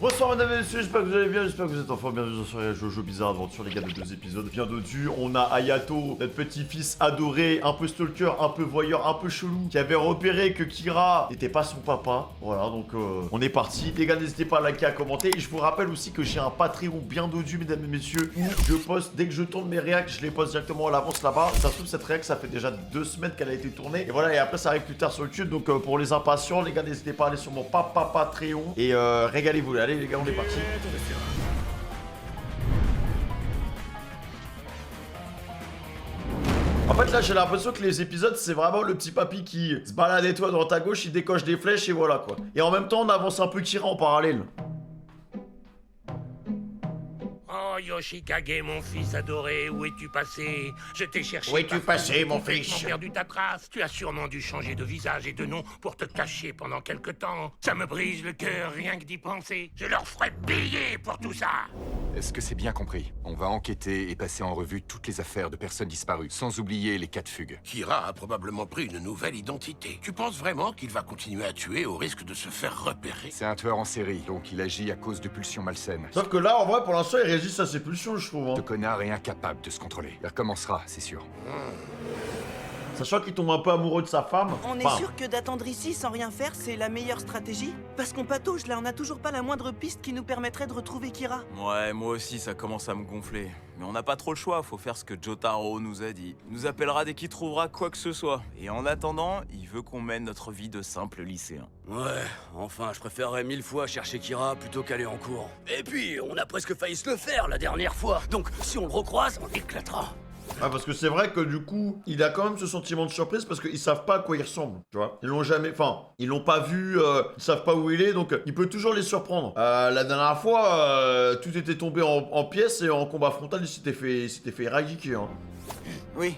Bonsoir mesdames et messieurs, j'espère que vous allez bien, j'espère que vous êtes en forme, bienvenue sur Jojo Bizarre Adventure les gars de 2 épisodes. Bien dessus, on a Ayato, notre petit-fils adoré, un peu stalker, un peu voyeur, un peu chelou, qui avait repéré que Kira n'était pas son papa. Voilà, donc on est parti. Les gars, n'hésitez pas à liker, à commenter. Et je vous rappelle aussi que j'ai un Patreon bien dodu, mesdames et messieurs, où je poste, dès que je tourne mes réacts, je les poste directement à l'avance là-bas. Ça se trouve, cette réact, ça fait déjà 2 semaines qu'elle a été tournée. Et voilà, et après, ça arrive plus tard sur YouTube. Donc pour les impatients, les gars, n'hésitez pas à aller sur mon papa Patreon et régalez-vous. Allez les gars, on est parti. En fait là j'ai l'impression que les épisodes c'est vraiment le petit papy qui se balade et toi droite à gauche, il décoche des flèches et voilà quoi. Et en même temps on avance un peu Kira en parallèle. Oh Yoshikage, mon fils adoré, où es-tu passé? Je t'ai cherché. Où es-tu passé, mon fils? J'ai perdu ta trace. Tu as sûrement dû changer de visage et de nom pour te cacher pendant quelque temps. Ça me brise le cœur rien que d'y penser. Je leur ferai payer pour tout ça. Est-ce que c'est bien compris? On va enquêter et passer en revue toutes les affaires de personnes disparues, sans oublier les cas de fugue. Kira a probablement pris une nouvelle identité. Tu penses vraiment qu'il va continuer à tuer au risque de se faire repérer? C'est un tueur en série, donc il agit à cause de pulsions malsaines. Sauf que là en vrai pour l'instant il résiste à ses pulsions je trouve. Ce connard est incapable de se contrôler. Il recommencera, c'est sûr. Sachant qu'il tombe un peu amoureux de sa femme. On est sûr que d'attendre ici sans rien faire, c'est la meilleure stratégie? Parce qu'on patauge là, on n'a toujours pas la moindre piste qui nous permettrait de retrouver Kira. Ouais, moi aussi, ça commence à me gonfler. Mais on n'a pas trop le choix, faut faire ce que Jotaro nous a dit. Il nous appellera dès qu'il trouvera quoi que ce soit. Et en attendant, il veut qu'on mène notre vie de simple lycéen. Ouais, enfin, je préférerais 1000 fois chercher Kira plutôt qu'aller en cours. Et puis, on a presque failli se le faire la dernière fois. Donc, si on le recroise, on éclatera. Ah parce que c'est vrai que du coup il a quand même ce sentiment de surprise parce qu'ils savent pas à quoi il ressemble, tu vois. Ils l'ont jamais, enfin ils l'ont pas vu, ils savent pas où il est donc il peut toujours les surprendre. La dernière fois tout était tombé en pièces et en combat frontal il s'était fait éradiquer hein. Oui.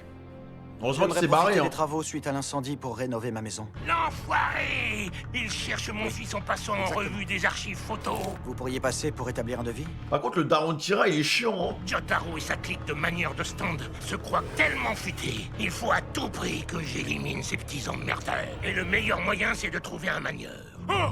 Heureusement qu'il J'aimerais s'est barré profiter hein. des travaux suite à l'incendie pour rénover ma maison. L'enfoiré! Il cherche mon fils en passant en revue des archives photos. Vous pourriez passer pour établir un devis? Par contre le daron de Kira il est chiant hein. Jotaro et sa clique de manières de stand se croient tellement futés. Il faut à tout prix que j'élimine ces petits emmerdeurs. Et le meilleur moyen, c'est de trouver un manieur. Oh!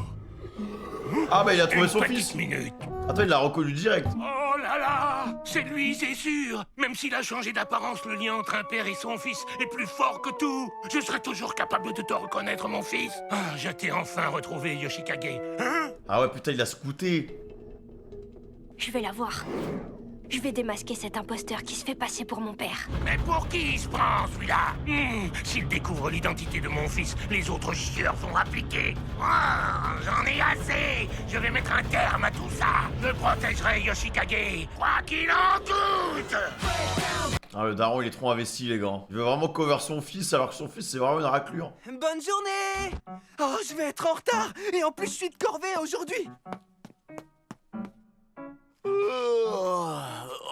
Ah bah il a trouvé Une son petite fils. minute. Attends il l'a reconnu direct. Oh là là! C'est lui, c'est sûr! Même s'il a changé d'apparence, le lien entre un père et son fils est plus fort que tout! Je serai toujours capable de te reconnaître, mon fils! Ah, je t'ai enfin retrouvé, Yoshikage. Hein? Ah ouais putain il a scouté. Je vais la voir. Je vais démasquer cet imposteur qui se fait passer pour mon père. Mais pour qui il se prend, celui-là? S'il découvre l'identité de mon fils, les autres chieurs vont appliquer. Ah, j'en ai assez! Je vais mettre un terme à tout ça! Je protégerai Yoshikage, quoi qu'il en coûte! Ah le daron il est trop investi les gars. Il veut vraiment cover son fils alors que son fils c'est vraiment une raclure. Bonne journée! Oh, je vais être en retard! Et en plus, je suis de corvée aujourd'hui!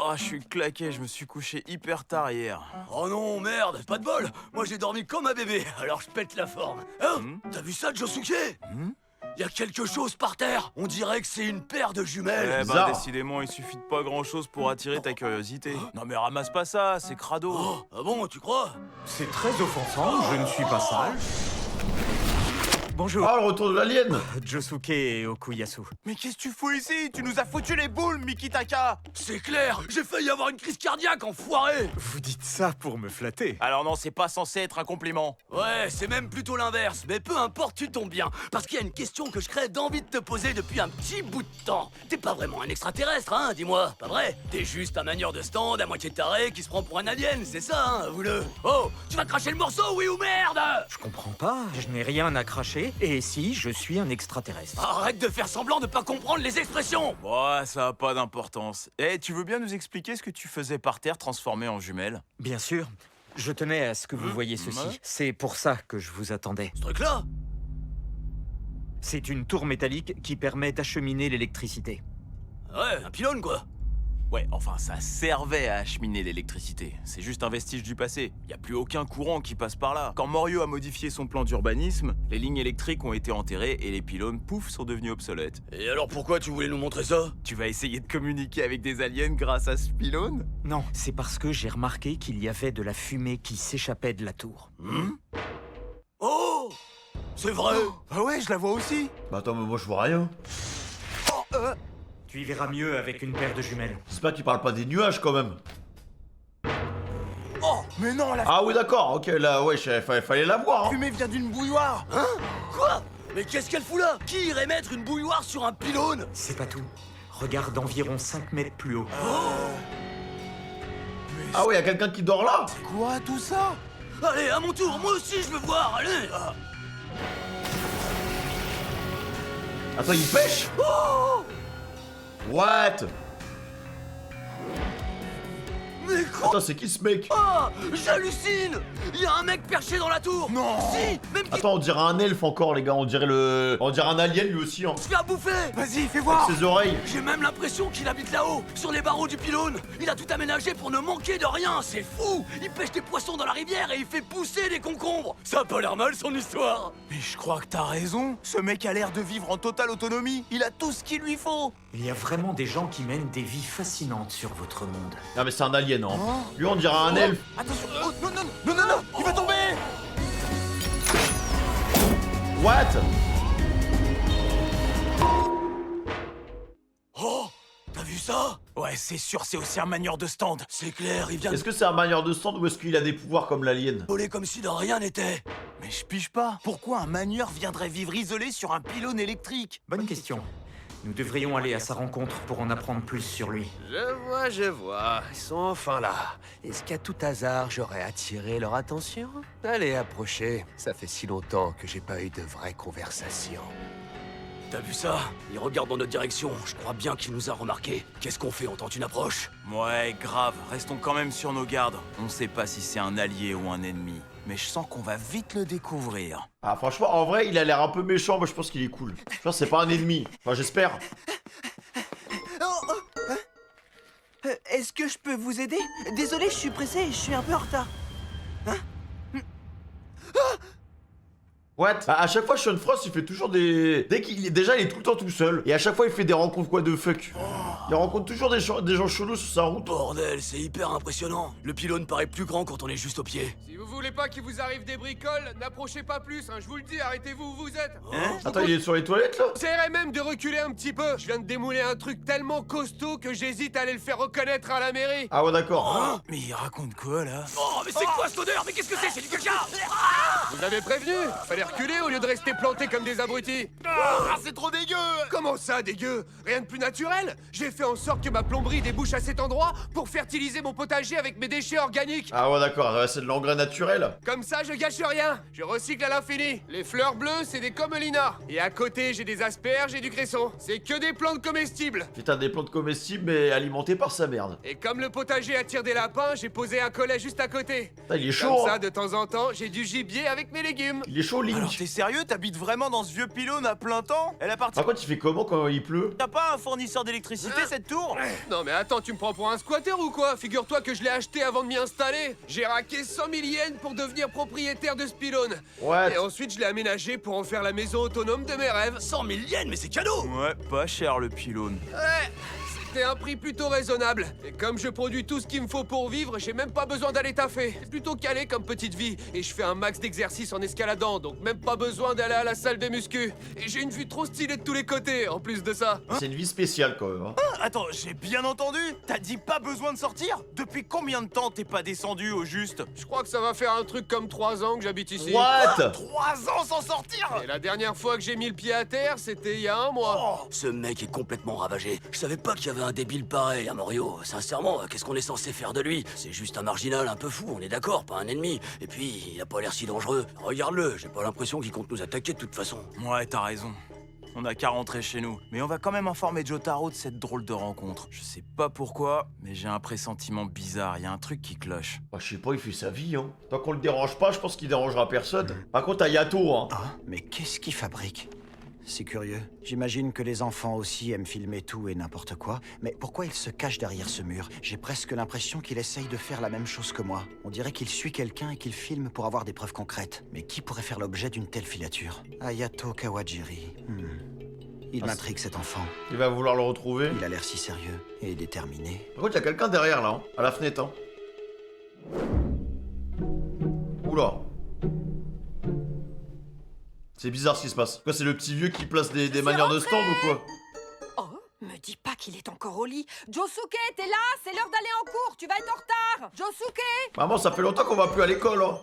Oh, je suis claqué, je me suis couché hyper tard hier. Oh non, merde, pas de bol. Moi, j'ai dormi comme un bébé, alors je pète la forme. Hein? T'as vu ça, Josuke? Y a quelque chose par terre. On dirait que c'est une paire de jumelles. Eh bah, bizarre. décidément, il suffit de pas grand-chose pour attirer ta curiosité. Non mais ramasse pas ça, c'est crado. Oh, ah bon, tu crois? C'est très offensant, je ne suis pas sale. Bonjour, Ah le retour de l'alien. Josuke Okuyasu. Mais qu'est-ce que tu fous ici? Tu nous as foutu les boules, Mikitaka! C'est clair, j'ai failli avoir une crise cardiaque, enfoiré. Vous dites ça pour me flatter. Alors non, c'est pas censé être un compliment. Ouais, c'est même plutôt l'inverse, mais peu importe, tu tombes bien. Parce qu'il y a une question que je crée d'envie de te poser depuis un petit bout de temps. T'es pas vraiment un extraterrestre, hein, dis-moi, pas vrai? T'es juste un manieur de stand à moitié taré qui se prend pour un alien, c'est ça, hein, avoue-le. Oh, tu vas cracher le morceau, oui ou merde? Je comprends pas, je n'ai rien à cracher, et si, je suis un extraterrestre. Arrête de faire semblant de pas comprendre les expressions. Ouais, ça a pas d'importance. Eh, tu veux bien nous expliquer ce que tu faisais par terre transformé en jumelle? Bien sûr, je tenais à ce que vous voyiez ceci. Ouais. C'est pour ça que je vous attendais. Ce truc-là? C'est une tour métallique qui permet d'acheminer l'électricité. Ouais, un pylône, quoi. Ouais, enfin, ça servait à acheminer l'électricité. C'est juste un vestige du passé. Y a plus aucun courant qui passe par là. Quand Morio a modifié son plan d'urbanisme, les lignes électriques ont été enterrées et les pylônes, pouf, sont devenus obsolètes. Et alors pourquoi tu voulais nous montrer ça? Tu vas essayer de communiquer avec des aliens grâce à ce pylône? Non, c'est parce que j'ai remarqué qu'il y avait de la fumée qui s'échappait de la tour. Oh! C'est vrai! Ah ouais, je la vois aussi. Bah attends mais moi je vois rien. Oh, Tu y verras mieux avec une paire de jumelles. J'espère qu'il parle pas des nuages quand même. Oh, mais non, la Ah oui d'accord, ok là ouais, fallait la voir. Hein. fumée vient d'une bouilloire. Hein? Quoi? Mais qu'est-ce qu'elle fout là? Qui irait mettre une bouilloire sur un pylône? C'est pas tout. Regarde environ 5 mètres plus haut. Ah ouais, y a quelqu'un qui dort là. Quoi, tout ça? Allez, à mon tour, moi aussi je veux voir, allez! Attends, il pêche. Oh! What? Mais quoi? Attends, c'est qui ce mec? Ah! J'hallucine! Il y a un mec perché dans la tour! Non! Si! Même qui Attends, on dirait un elfe encore les gars, on dirait un alien lui aussi hein. se fait à bouffer! Vas-y, fais Avec voir! ses oreilles. J'ai même l'impression qu'il habite là-haut, sur les barreaux du pylône! Il a tout aménagé pour ne manquer de rien, c'est fou! Il pêche des poissons dans la rivière et il fait pousser des concombres! Ça a pas l'air mal son histoire! Mais je crois que t'as raison. Ce mec a l'air de vivre en totale autonomie. Il a tout ce qu'il lui faut. Il y a vraiment des gens qui mènent des vies fascinantes sur votre monde. Non mais c'est un alien hein. Lui on dirait un elfe. Attention! Oh, non, non, non, non, non! Il va tomber! What? Oh! T'as vu ça? Ouais, c'est sûr, c'est aussi un manieur de stand. C'est clair, il vient de Est-ce que c'est un manieur de stand ou est-ce qu'il a des pouvoirs comme l'alien? voler comme si de rien n'était! Mais je pige pas. Pourquoi un manieur viendrait vivre isolé sur un pylône électrique? Bonne question. Nous devrions aller à sa rencontre pour en apprendre plus sur lui. Je vois. Ils sont enfin là. Est-ce qu'à tout hasard, j'aurais attiré leur attention? Allez, approchez. Ça fait si longtemps que j'ai pas eu de vraie conversation. T'as vu ça? Il regarde dans notre direction, je crois bien qu'il nous a remarqué. Qu'est-ce qu'on fait? On tente une approche? Ouais, grave. Restons quand même sur nos gardes. On sait pas si c'est un allié ou un ennemi. Mais je sens qu'on va vite le découvrir. Ah franchement en vrai il a l'air un peu méchant, mais je pense qu'il est cool. Je pense que c'est pas un ennemi. Enfin j'espère. Est-ce que je peux vous aider? Désolé, je suis pressé, je suis un peu en retard. What? À chaque fois Sean Frost il fait toujours des... Déjà il est tout le temps tout seul. Et à chaque fois il fait des rencontres quoi de fuck. Il rencontre toujours des gens chelous sur sa route. Bordel, c'est hyper impressionnant. Le pylône paraît plus grand quand on est juste au pied. Si vous voulez pas qu'il vous arrive des bricoles, n'approchez pas plus, hein, je vous le dis, arrêtez-vous où vous êtes. Attends il est sur les toilettes là? J'essaierai même de reculer un petit peu. Je viens de démouler un truc tellement costaud que j'hésite à aller le faire reconnaître à la mairie. Ah ouais d'accord. Mais il raconte quoi là? Oh, mais c'est quoi cette odeur? Mais qu'est-ce que c'est? C'est du caca! Vous avez prévenu? Fallait reculer au lieu de rester planté comme des abrutis. Ah, c'est trop dégueu! Comment ça, dégueu? Rien de plus naturel? J'ai fait en sorte que ma plomberie débouche à cet endroit pour fertiliser mon potager avec mes déchets organiques. Ah ouais d'accord, c'est de l'engrais naturel. Comme ça, je gâche rien. Je recycle à l'infini. Les fleurs bleues, c'est des comelinas. Et à côté, j'ai des asperges et du cresson. C'est que des plantes comestibles. Putain des plantes comestibles mais alimentées par sa merde. Et comme le potager attire des lapins, j'ai posé un collet juste à côté. Putain, il est chaud. Comme ça, Hein. de temps en temps, j'ai du gibier avec mes légumes. Il est chaud Link. Alors t'es sérieux? T'habites vraiment dans ce vieux pylône à plein temps? Elle appartient... Par contre il fait comment quand il pleut? T'as pas un fournisseur d'électricité cette tour? Non mais attends, tu me prends pour un squatter ou quoi? Figure-toi que je l'ai acheté avant de m'y installer. J'ai raqué 100 000 yens pour devenir propriétaire de ce pylône. What? Et ensuite je l'ai aménagé pour en faire la maison autonome de mes rêves. 100 000 yens, mais c'est cadeau! Ouais, pas cher le pylône. Ouais, c'était un prix plutôt raisonnable. Et comme je produis tout ce qu'il me faut pour vivre, j'ai même pas besoin d'aller taffer. C'est plutôt calé comme petite vie. Et je fais un max d'exercice en escaladant, donc même pas besoin d'aller à la salle de muscu. Et j'ai une vue trop stylée de tous les côtés, en plus de ça. C'est une vie spéciale quand même. Hein. Attends, j'ai bien entendu? T'as dit pas besoin de sortir? Depuis combien de temps t'es pas descendu au juste? Je crois que ça va faire un truc comme 3 ans que j'habite ici. What? 3 ans sans sortir? Et la dernière fois que j'ai mis le pied à terre, c'était il y a 1 mois. Ce mec est complètement ravagé. Je savais pas qu'il y avait un débile pareil, hein, Mario. Sincèrement, qu'est-ce qu'on est censé faire de lui? C'est juste un marginal un peu fou, on est d'accord, pas un ennemi. Et puis, il a pas l'air si dangereux. Regarde-le, j'ai pas l'impression qu'il compte nous attaquer de toute façon. Ouais, t'as raison. On a qu'à rentrer chez nous. Mais on va quand même informer Jotaro de cette drôle de rencontre. Je sais pas pourquoi, mais j'ai un pressentiment bizarre. Y a un truc qui cloche. Bah, je sais pas, il fait sa vie hein. Tant qu'on le dérange pas, je pense qu'il dérangera personne. Par contre t'as Yato hein. Ah, mais qu'est-ce qu'il fabrique? C'est curieux. J'imagine que les enfants aussi aiment filmer tout et n'importe quoi. Mais pourquoi il se cache derrière ce mur? J'ai presque l'impression qu'il essaye de faire la même chose que moi. On dirait qu'il suit quelqu'un et qu'il filme pour avoir des preuves concrètes. Mais qui pourrait faire l'objet d'une telle filature? Ayato Kawajiri. Il m'intrigue cet enfant. Il va vouloir le retrouver. Il a l'air si sérieux et déterminé. Par contre, il y a quelqu'un derrière là, hein, à la fenêtre. Hein. Oula. C'est bizarre ce qui se passe. Quoi, c'est le petit vieux qui place des manières de stand ou quoi? Oh, me dis pas qu'il est encore au lit. Josuke, t'es là? C'est l'heure d'aller en cours, tu vas être en retard. Josuke! Maman, ça fait longtemps qu'on va plus à l'école, hein.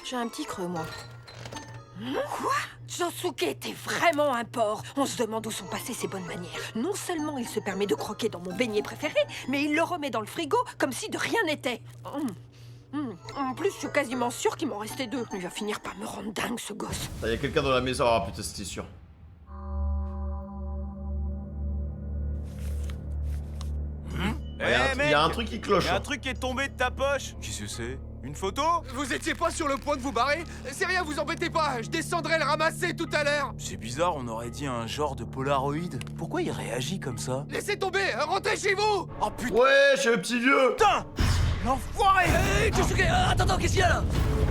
J'ai un petit creux, moi. Quoi? Josuke, t'es vraiment un porc. On se demande où sont passées ses bonnes manières. Non seulement il se permet de croquer dans mon beignet préféré, mais il le remet dans le frigo comme si de rien n'était. En plus, je suis quasiment sûre qu'il m'en restait 2. Il va finir par me rendre dingue, ce gosse. Il y a quelqu'un dans la maison. Ah putain, c'était sûr. Il y a un truc qui cloche. Il y a un truc qui est tombé de ta poche. Qu'est-ce que c'est? Une photo? Vous étiez pas sur le point de vous barrer? C'est rien, vous embêtez pas, je descendrai le ramasser tout à l'heure. C'est bizarre, on aurait dit un genre de Polaroid. Pourquoi il réagit comme ça? Laissez tomber, rentrez chez vous. Oh putain! Ouais, chez le petit vieux. Putain! L'enfoiré! Hey, Josuke, attends, qu'est-ce qu'il y a là?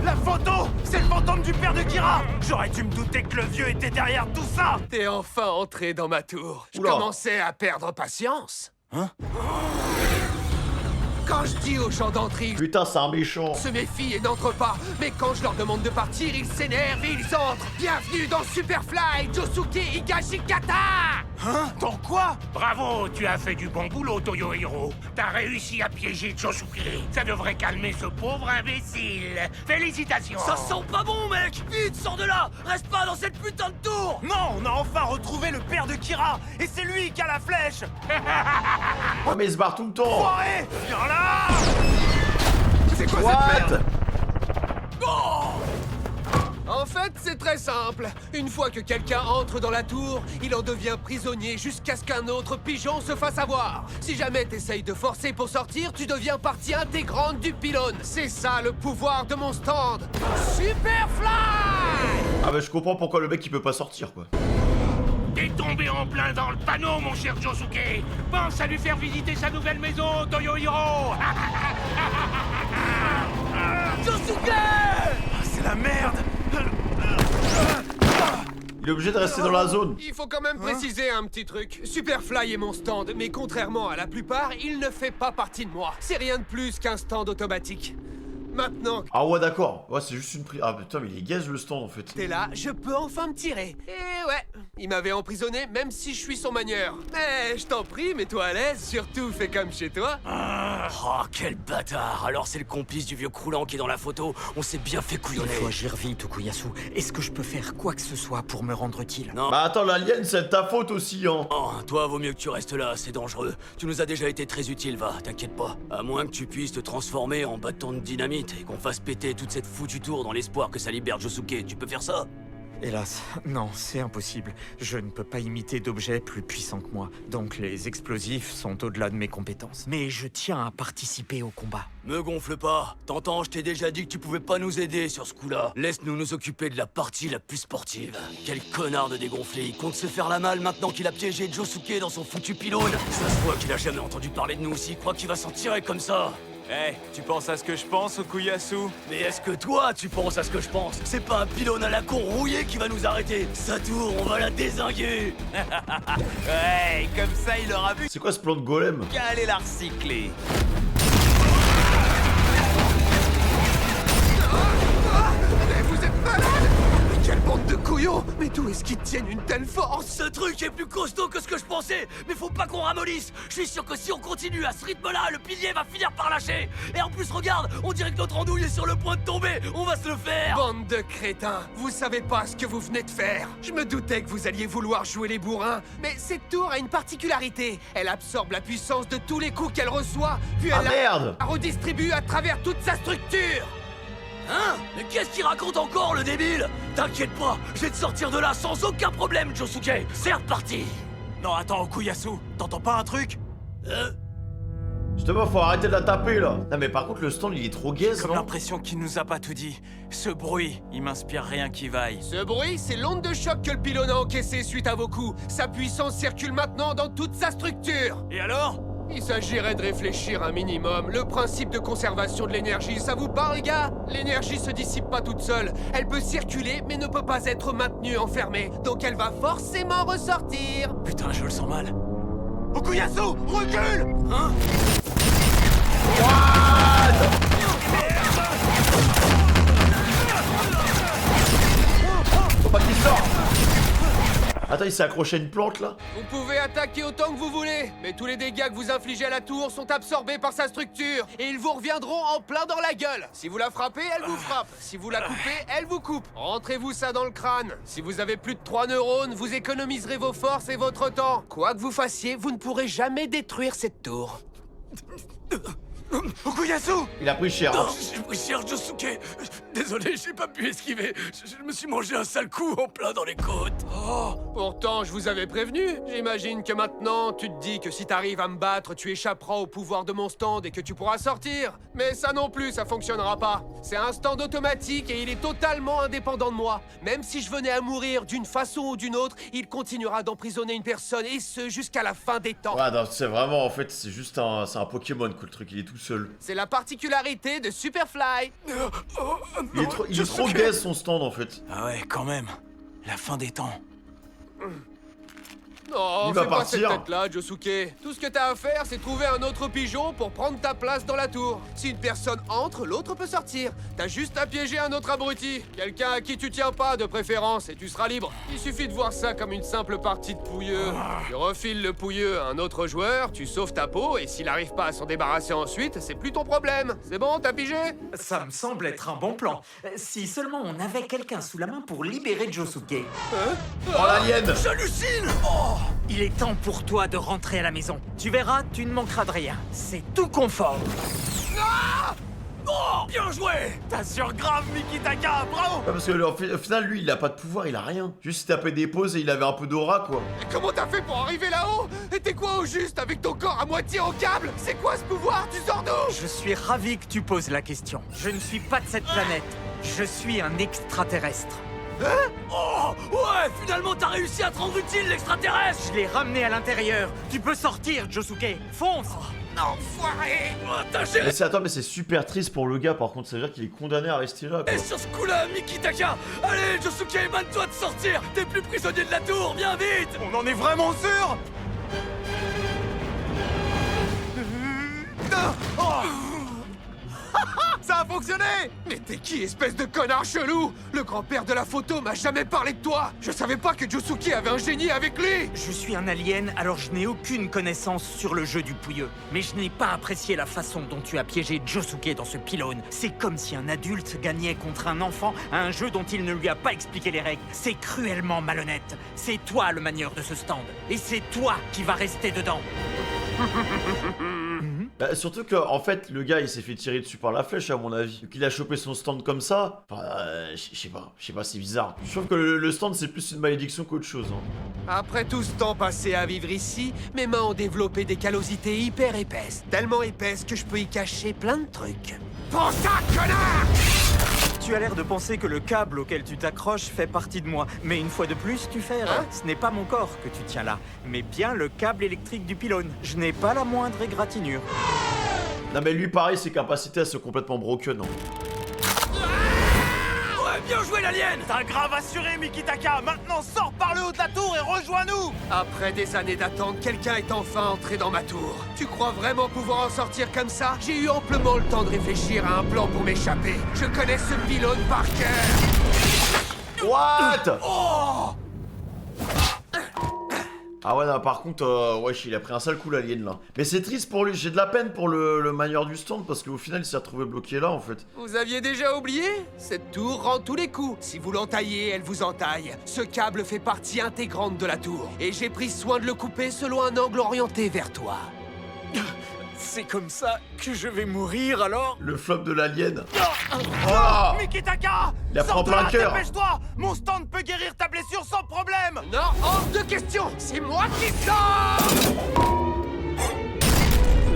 La photo! C'est le fantôme du père de Kira! J'aurais dû me douter que le vieux était derrière tout ça! T'es enfin entré dans ma tour. Je Oula. commençais à perdre patience. Hein? Quand je dis aux gens d'entrer, Putain, c'est un méchant. ils se méfient et n'entrent pas. Mais quand je leur demande de partir, ils s'énervent et ils entrent. Bienvenue dans Superfly, Josuke Higashikata! Hein? Dans quoi? Bravo, tu as fait du bon boulot, Toyohiro. T'as réussi à piéger Josuke. Ça devrait calmer ce pauvre imbécile. Félicitations. Ça sent pas bon, mec! Vite, sors de là! Reste pas dans cette putain de tour! Non, on a enfin retrouvé le père de Kira! Et c'est lui qui a la flèche! Oh, mais il se barre tout le temps. Enfoiré! Viens là! C'est quoi cette merde? En fait, c'est très simple. Une fois que quelqu'un entre dans la tour, il en devient prisonnier jusqu'à ce qu'un autre pigeon se fasse avoir. Si jamais t'essayes de forcer pour sortir, tu deviens partie intégrante du pylône. C'est ça le pouvoir de mon stand. Superfly! Ah, bah je comprends pourquoi le mec il peut pas sortir, quoi. T'es tombé en plein dans le panneau, mon cher Josuke. Pense à lui faire visiter sa nouvelle maison, Toyohiro. Josuke! C'est la merde! Il est obligé de rester dans la zone. Il faut quand même préciser un petit truc. Superfly est mon stand, mais contrairement à la plupart, il ne fait pas partie de moi. C'est rien de plus qu'un stand automatique. Maintenant que Ah ouais, d'accord. Ouais, c'est juste une prise. Ah putain, mais il est gaze le stand en fait. t'es là, je peux enfin me tirer. Et ouais, il m'avait emprisonné même si je suis son manieur. Mais je t'en prie, mets-toi à l'aise, surtout fais comme chez toi. Oh, quel bâtard! Alors c'est le complice du vieux croulant qui est dans la photo. On s'est bien fait Il couillonner. faut agir vite, Okuyasu. Est-ce que je peux faire quoi que ce soit pour me rendre utile? Non. Bah attends, l'alien c'est de ta faute aussi, hein. Oh, toi, vaut mieux que tu restes là, c'est dangereux. Tu nous as déjà été très utile, va, t'inquiète pas. À moins que tu puisses te transformer en bâton de dynamite et qu'on fasse péter toute cette foutue tour dans l'espoir que ça libère Josuke. Tu peux faire ça? Hélas, non, c'est impossible. Je ne peux pas imiter d'objets plus puissants que moi. Donc les explosifs sont au-delà de mes compétences. Mais je tiens à participer au combat. Me gonfle pas. T'entends, je t'ai déjà dit que tu pouvais pas nous aider sur ce coup-là. Laisse-nous nous occuper de la partie la plus sportive. Quel connard de dégonflé. Il compte se faire la malle maintenant qu'il a piégé Josuke dans son foutu pylône. Ça se voit qu'il a jamais entendu parler de nous aussi. Crois qu'il va s'en tirer comme ça. Eh, tu penses à ce que je pense, Okuyasu? Mais est-ce que toi, tu penses à ce que je pense? C'est pas un pylône à la con rouillé qui va nous arrêter. Sa tour, on va la dézinguer. Ouais, comme ça il aura vu C'est quoi ce plan de golem? qu'à aller la recycler. Mais vous êtes malade! Mais quelle bande de couillons! Mais d'où est-ce qu'ils tiennent une telle force? Ce truc est plus costaud que ce que je pensais. Mais faut pas qu'on ramollisse. Je suis sûr que si on continue à ce rythme-là, le pilier va finir par lâcher. Et en plus, regarde, on dirait que notre andouille est sur le point de tomber. On va se le faire. Bande de crétins, vous savez pas ce que vous venez de faire. Je me doutais que vous alliez vouloir jouer les bourrins, mais cette tour a une particularité. Elle absorbe la puissance de tous les coups qu'elle reçoit, puis Ah elle merde! la redistribue à travers toute sa structure. Hein? Mais qu'est-ce qu'il raconte encore, le débile? T'inquiète pas, je vais te sortir de là sans aucun problème, Josuke. C'est reparti. Non, attends, Okuyasu, t'entends pas un truc? Justement, faut arrêter de la taper là. Non, mais par contre, le stand il est trop gaze, Comme non? l'impression qu'il nous a pas tout dit. Ce bruit, il m'inspire rien qui vaille. Ce bruit, c'est l'onde de choc que le pylône a encaissé suite à vos coups. Sa puissance circule maintenant dans toute sa structure. Et alors? Il s'agirait de réfléchir un minimum. Le principe de conservation de l'énergie, ça vous parle, gars? L'énergie se dissipe pas toute seule. Elle peut circuler, mais ne peut pas être maintenue enfermée. Donc elle va forcément ressortir. Putain, je le sens mal. Okuyasu, recule! Hein? Faut pas qu'il sorte! Attends, il s'est accroché à une plante là? Vous pouvez attaquer autant que vous voulez, mais tous les dégâts que vous infligez à la tour sont absorbés par sa structure, et ils vous reviendront en plein dans la gueule. Si vous la frappez, elle vous frappe. Si vous la coupez, elle vous coupe. Rentrez-vous ça dans le crâne. Si vous avez plus de 3 neurones, vous économiserez vos forces et votre temps. Quoi que vous fassiez, vous ne pourrez jamais détruire cette tour. Okuyasu! Il a pris cher. Non, Hein. j'ai pris cher, Josuke. Désolé, j'ai pas pu esquiver. Je me suis mangé un sale coup en plein dans les côtes. Oh, pourtant, je vous avais prévenu. J'imagine que maintenant, tu te dis que si t'arrives à me battre, tu échapperas au pouvoir de mon stand et que tu pourras sortir. Mais ça non plus, ça fonctionnera pas. C'est un stand automatique et il est totalement indépendant de moi. Même si je venais à mourir d'une façon ou d'une autre, il continuera d'emprisonner une personne et ce jusqu'à la fin des temps. Ouais, non, c'est vraiment, en fait, c'est juste un Pokémon, quoi, le truc, il est tout seul. C'est la particularité de Superfly. Il est trop gaze son stand, en fait. Ah ouais, quand même. La fin des temps. Non, Il va fais pas cette partir. tête-là, Josuke. Tout ce que t'as à faire, c'est trouver un autre pigeon pour prendre ta place dans la tour. Si une personne entre, l'autre peut sortir. T'as juste à piéger un autre abruti. Quelqu'un à qui tu tiens pas, de préférence, et tu seras libre. Il suffit de voir ça comme une simple partie de pouilleux. Tu refiles le pouilleux à un autre joueur, tu sauves ta peau, et s'il arrive pas à s'en débarrasser ensuite, c'est plus ton problème. C'est bon, t'as pigé? Ça me semble être un bon plan. Si seulement on avait quelqu'un sous la main pour libérer Josuke. Oh, l'alien! J'hallucine! Il est temps pour toi de rentrer à la maison. Tu verras, tu ne manqueras de rien. C'est tout confort. Oh, bien joué! T'assures grave, Mikitaka, bravo! Ouais, parce que au final, lui, il a pas de pouvoir, il a rien. Juste, il tapait des pauses et il avait un peu d'aura, quoi. Et comment t'as fait pour arriver là-haut? Et t'es quoi au juste avec ton corps à moitié en câble? C'est quoi ce pouvoir? Tu sors d'où? Je suis ravi que tu poses la question. Je ne suis pas de cette planète. Je suis un extraterrestre. Oh, ouais, finalement t'as réussi à te rendre utile, l'extraterrestre! Je l'ai ramené à l'intérieur. Tu peux sortir, Josuke. Fonce! Enfoiré! Oh, t'as Mais géré mais c'est super triste pour le gars, par contre, ça veut dire qu'il est condamné à rester là, quoi. sur ce coup-là, Mikitaka! Allez, Josuke, émane-toi de sortir! T'es plus prisonnier de la tour, viens vite! On en est vraiment sûr? Ça a fonctionné! Mais t'es qui, espèce de connard chelou? Le grand-père de la photo m'a jamais parlé de toi! Je savais pas que Josuke avait un génie avec lui! Je suis un alien, alors je n'ai aucune connaissance sur le jeu du pouilleux. Mais je n'ai pas apprécié la façon dont tu as piégé Josuke dans ce pylône. C'est comme si un adulte gagnait contre un enfant à un jeu dont il ne lui a pas expliqué les règles. C'est cruellement malhonnête. C'est toi le manieur de ce stand. Et c'est toi qui vas rester dedans. Bah, surtout que, en fait, le gars, il s'est fait tirer dessus par la flèche, à mon avis. Donc, il a chopé son stand comme ça. Enfin, je sais pas, c'est bizarre. Je trouve que le stand, c'est plus une malédiction qu'autre chose. Hein. Après tout ce temps passé à vivre ici, mes mains ont développé des callosités hyper épaisses. Tellement épaisses que je peux y cacher plein de trucs. Prends ça, connard! Tu as l'air de penser que le câble auquel tu t'accroches fait partie de moi. Mais une fois de plus, tu fais erreur. Ce n'est pas mon corps que tu tiens là, mais bien le câble électrique du pylône. Je n'ai pas la moindre égratignure. Non, mais lui, pareil, ses capacités, elles sont complètement broken. Hein. Ouais, bien joué, l'alien! T'as grave assuré, Mikitaka! Maintenant, sors par le haut de la tour et rejoins-nous! Après des années d'attente, quelqu'un est enfin entré dans ma tour. Tu crois vraiment pouvoir en sortir comme ça? J'ai eu amplement le temps de réfléchir à un plan pour m'échapper. Je connais ce pylône par cœur. What? Oh! Ah ouais, non, par contre, wesh, il a pris un sale coup, l'alien, là. Mais c'est triste pour lui, j'ai de la peine pour le manieur du stand, parce qu'au final, il s'est retrouvé bloqué là, en fait. Vous aviez déjà oublié? Cette tour rend tous les coups. Si vous l'entaillez, elle vous entaille. Ce câble fait partie intégrante de la tour. Et j'ai pris soin de le couper selon un angle orienté vers toi. C'est comme ça que je vais mourir alors? Le flop de l'alien. Oh Mikitaka! Il a pris en Sors de plein là, cœur. dépêche-toi! Mon stand peut guérir ta blessure sans problème! Non, hors de question! C'est moi qui sors!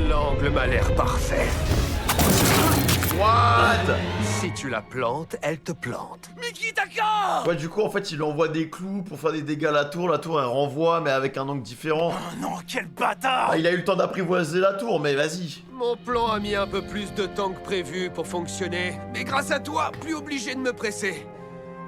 L'angle m'a l'air parfait. What? Si tu la plantes, elle te plante. Mikitaka! Ouais, du coup, en fait, il envoie des clous pour faire des dégâts à la tour, elle renvoie, mais avec un angle différent. Oh non, quel bâtard! Ah, il a eu le temps d'apprivoiser la tour, mais vas-y. Mon plan a mis un peu plus de temps que prévu pour fonctionner. Mais grâce à toi, plus obligé de me presser.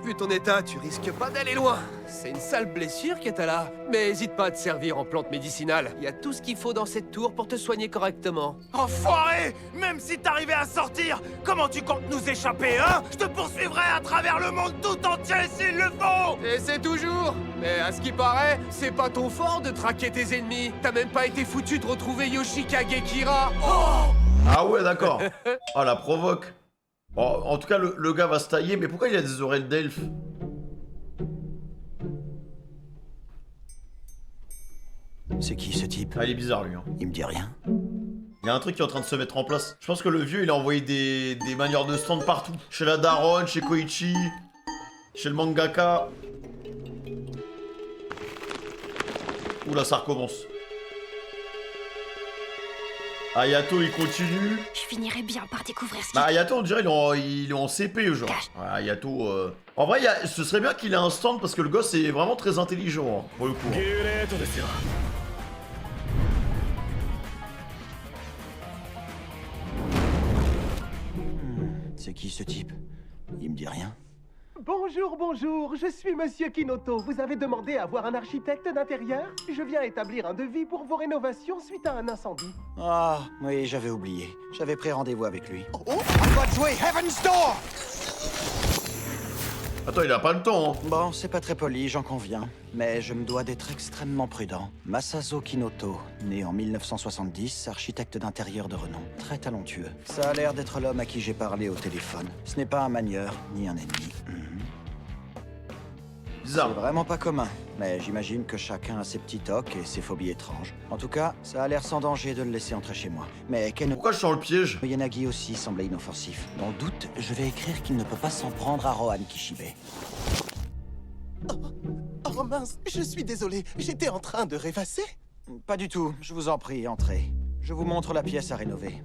Vu ton état, tu risques pas d'aller loin. C'est une sale blessure que t'as là. Mais hésite pas à te servir en plante médicinale. Il y a tout ce qu'il faut dans cette tour pour te soigner correctement. Enfoiré! Même si t'arrivais à sortir, comment tu comptes nous échapper, hein? Je te poursuivrai à travers le monde tout entier s'il le faut! Et c'est toujours. Mais à ce qui paraît, c'est pas ton fort de traquer tes ennemis. T'as même pas été foutu de retrouver Yoshikage Kira. Oh! Ah ouais, d'accord. Ah, la provoque. Oh, en tout cas, le gars va se tailler, mais pourquoi il a des oreilles d'elfe? C'est qui ce type? Ah, il est bizarre lui. Hein. Il me dit rien. Il y a un truc qui est en train de se mettre en place. Je pense que le vieux, il a envoyé des manières de stand partout. Chez la daronne, chez Koichi, chez le mangaka. Oula, ça recommence. Ayato, il continue. Je finirai bien par découvrir ce Bah, Ayato, on dirait il est en CP, genre. Ouais, Ayato, En vrai, ce serait bien qu'il ait un stand parce que le gosse est vraiment très intelligent, hein, pour le coup. C'est qui ce type? Il me dit rien. Bonjour, je suis Monsieur Kinoto. Vous avez demandé à voir un architecte d'intérieur? Je viens établir un devis pour vos rénovations suite à un incendie. Ah, oui, j'avais oublié. J'avais pris rendez-vous avec lui. Oh, on va jouer Heaven's Door! Attends, il a pas le temps, hein. Bon, c'est pas très poli, j'en conviens. Mais je me dois d'être extrêmement prudent. Masazo Kinoto, né en 1970, architecte d'intérieur de renom. Très talentueux. Ça a l'air d'être l'homme à qui j'ai parlé au téléphone. Ce n'est pas un manieur, ni un ennemi. C'est vraiment pas commun, mais j'imagine que chacun a ses petits tocs et ses phobies étranges. En tout cas, ça a l'air sans danger de le laisser entrer chez moi. Mais pourquoi je sens le piège? Yanagi aussi semblait inoffensif. Dans le doute, je vais écrire qu'il ne peut pas s'en prendre à Rohan Kishibe. Oh mince, je suis désolé, j'étais en train de rêvasser. Pas du tout, je vous en prie, entrez. Je vous montre la pièce à rénover.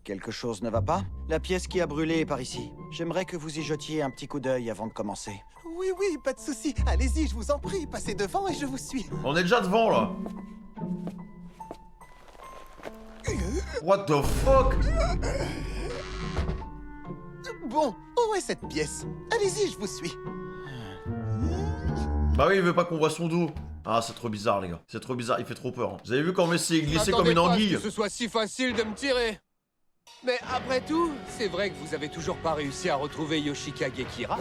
Quelque chose ne va pas? La pièce qui a brûlé est par ici. J'aimerais que vous y jetiez un petit coup d'œil avant de commencer. Oui, pas de souci. Allez-y, je vous en prie, passez devant et je vous suis. On est déjà devant, là. What the fuck? Bon, où est cette pièce? Allez-y, je vous suis. Bah oui, il veut pas qu'on voit son dos. Ah, c'est trop bizarre, les gars. C'est trop bizarre, il fait trop peur. Hein. Vous avez vu comment c'est glissé comme une anguille? Que ce soit si facile de me tirer. Mais après tout, c'est vrai que vous avez toujours pas réussi à retrouver Yoshikage Kira.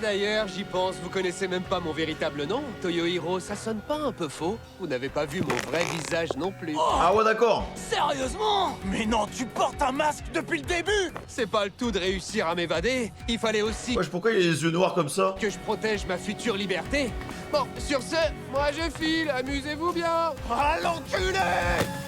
D'ailleurs, j'y pense, vous connaissez même pas mon véritable nom, Toyohiro, ça sonne pas un peu faux? Vous n'avez pas vu mon vrai visage non plus. Ah ouais, d'accord. Sérieusement? Mais non, tu portes un masque depuis le début! C'est pas le tout de réussir à m'évader, il fallait aussi... Wesh, pourquoi il a les yeux noirs comme ça? Que je protège ma future liberté. Bon, sur ce, moi je file, amusez-vous bien. Ah, l'enculé!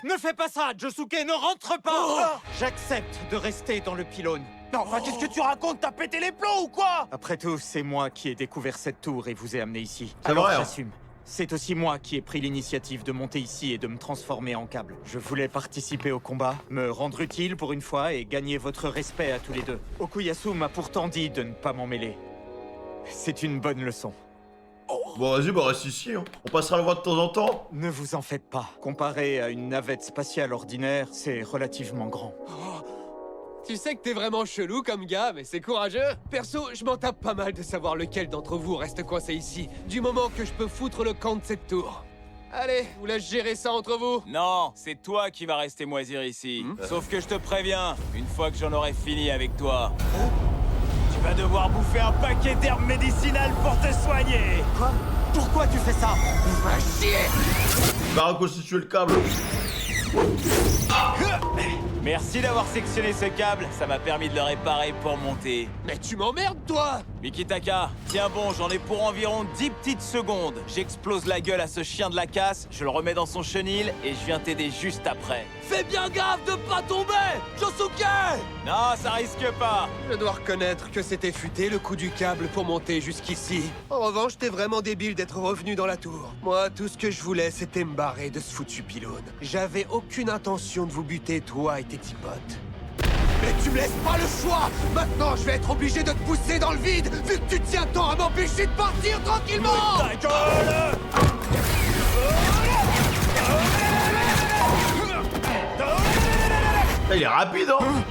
Ne fais pas ça, Josuke, ne rentre pas! J'accepte de rester dans le pylône. Non, enfin, qu'est-ce que tu racontes? T'as pété les plombs ou quoi? Après tout, c'est moi qui ai découvert cette tour et vous ai amené ici. C'est Alors vrai, hein. j'assume. C'est aussi moi qui ai pris l'initiative de monter ici et de me transformer en câble. Je voulais participer au combat, me rendre utile pour une fois et gagner votre respect à tous les deux. Okuyasu m'a pourtant dit de ne pas m'en mêler. C'est une bonne leçon. Bon, vas-y, bah reste ici. Hein. On passera le voir de temps en temps. Ne vous en faites pas. Comparé à une navette spatiale ordinaire, c'est relativement grand. Tu sais que t'es vraiment chelou comme gars, mais c'est courageux. Perso, je m'en tape pas mal de savoir lequel d'entre vous reste coincé ici, du moment que je peux foutre le camp de cette tour. Allez, vous laisse gérer ça entre vous. Non, c'est toi qui vas rester moisir ici. Sauf que je te préviens, une fois que j'en aurai fini avec toi, tu vas devoir bouffer un paquet d'herbes médicinales pour te soigner. Quoi? Pourquoi tu fais ça? Va chier! Il va reconstituer le câble. Merci d'avoir sectionné ce câble, ça m'a permis de le réparer pour monter. Mais tu m'emmerdes, toi! Mikitaka, tiens bon, j'en ai pour environ 10 petites secondes. J'explose la gueule à ce chien de la casse, je le remets dans son chenil et je viens t'aider juste après. Fais bien gaffe de pas tomber, Josuke! Non, ça risque pas. Je dois reconnaître que c'était futé le coup du câble pour monter jusqu'ici. En revanche, t'es vraiment débile d'être revenu dans la tour. Moi, tout ce que je voulais, c'était me barrer de ce foutu pylône. J'avais aucune intention de vous buter, toi et tes petits potes. Mais tu me laisses pas le choix! Maintenant, je vais être obligé de te pousser dans le vide, vu que tu tiens tant à m'empêcher de partir tranquillement! Ta gueule! Là, il est rapide, hein.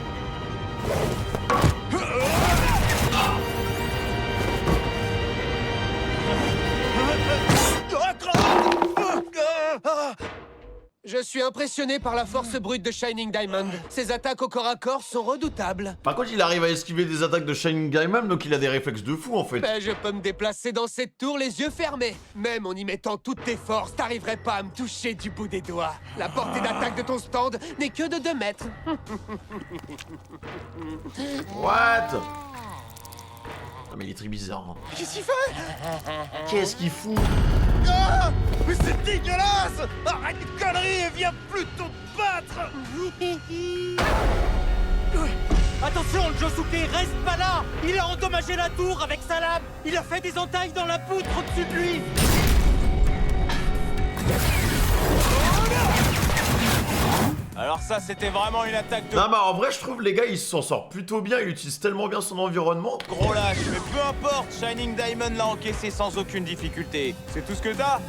Je suis impressionné par la force brute de Shining Diamond. Ses attaques au corps à corps sont redoutables. Par contre, il arrive à esquiver des attaques de Shining Diamond, donc il a des réflexes de fou en fait. Ben, je peux me déplacer dans cette tour les yeux fermés. Même en y mettant toutes tes forces, t'arriverais pas à me toucher du bout des doigts. La portée d'attaque de ton stand n'est que de 2 mètres. What? Ah, mais il est très bizarre. Hein. Qu'est-ce qu'il fait? Qu'est-ce qu'il fout? Ah, mais c'est dégueulasse! Arrête de conneries et viens plutôt te battre! Attention, Josuke, reste pas là! Il a endommagé la tour avec sa lame! Il a fait des entailles dans la poutre au-dessus de lui! Alors ça, c'était vraiment une attaque de... Non bah en vrai je trouve les gars ils s'en sortent plutôt bien, il utilise tellement bien son environnement. Gros lâche, mais peu importe, Shining Diamond l'a encaissé sans aucune difficulté. C'est tout ce que t'as?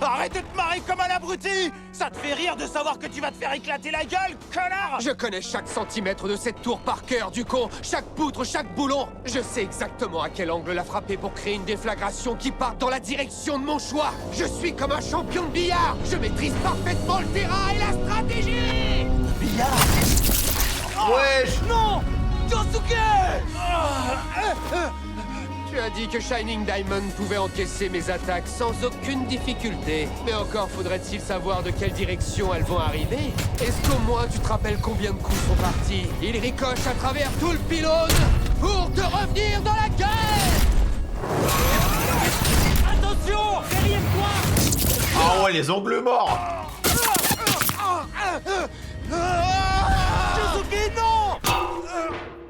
Arrête de te marrer comme un abruti! Ça te fait rire de savoir que tu vas te faire éclater la gueule, connard! Je connais chaque centimètre de cette tour par cœur, du con. Chaque poutre, chaque boulon. Je sais exactement à quel angle la frapper pour créer une déflagration qui parte dans la direction de mon choix. Je suis comme un champion de billard. Je maîtrise parfaitement le terrain et la stratégie. Billard! Wesh! Non! Josuke! Tu as dit que Shining Diamond pouvait encaisser mes attaques sans aucune difficulté. Mais encore faudrait-il savoir de quelle direction elles vont arriver. Est-ce qu'au moins tu te rappelles combien de coups sont partis? Ils ricochent à travers tout le pylône pour te revenir dans la gueule! Attention! Derrière toi! Ah ouais les ongles morts! Josuke, non!